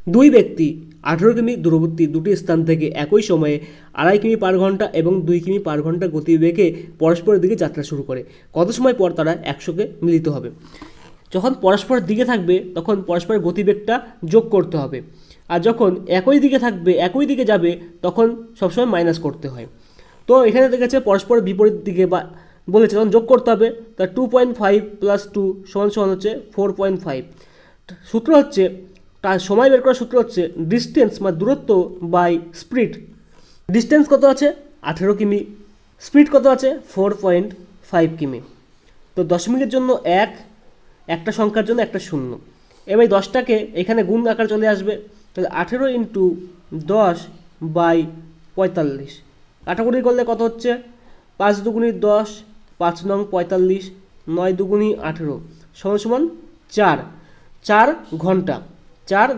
দুই ব্যক্তি 18 কিমি দূরবর্তী দুটি স্থান থেকে একই সময়ে 2.5 কিমি পার ঘন্টা এবং 2 কিমি পার ঘন্টা গতিবেগে পরস্পরের দিকে যাত্রা শুরু করে। কত সময় পর তারা 100-কে মিলিত হবে? যখন পরস্পরের দিকে থাকবে তখন পরস্পরের গতিবেগটা যোগ করতে হবে, আর যখন একই দিকে থাকবে, একই দিকে যাবে, তখন সবসময় মাইনাস করতে হয়। তো এখানে দেখেছে পরস্পরের বিপরীত দিকে বা বলেছে তখন যোগ করতে হবে। তা 2.5 + 2 = হচ্ছে 4.5। সূত্র হচ্ছে, তার সময় বের করার সূত্র হচ্ছে ডিস্টেন্স বা দূরত্ব বাই স্পিড। ডিস্টেন্স কত আছে? 18 কিমি। স্পিড কত আছে? 4.5 কিমি। তো দশমিকের জন্য একটা সংখ্যার জন্য একটা শূন্য। এবার 10টাকে এখানে গুণ আকার চলে আসবে, তাহলে 18 × 10/45। কাটাকুটি করলে কত হচ্ছে? 5 দুগুণি 10, 5 নং 45, 9 দুগুণি 18 = 4 ঘন্টা। 4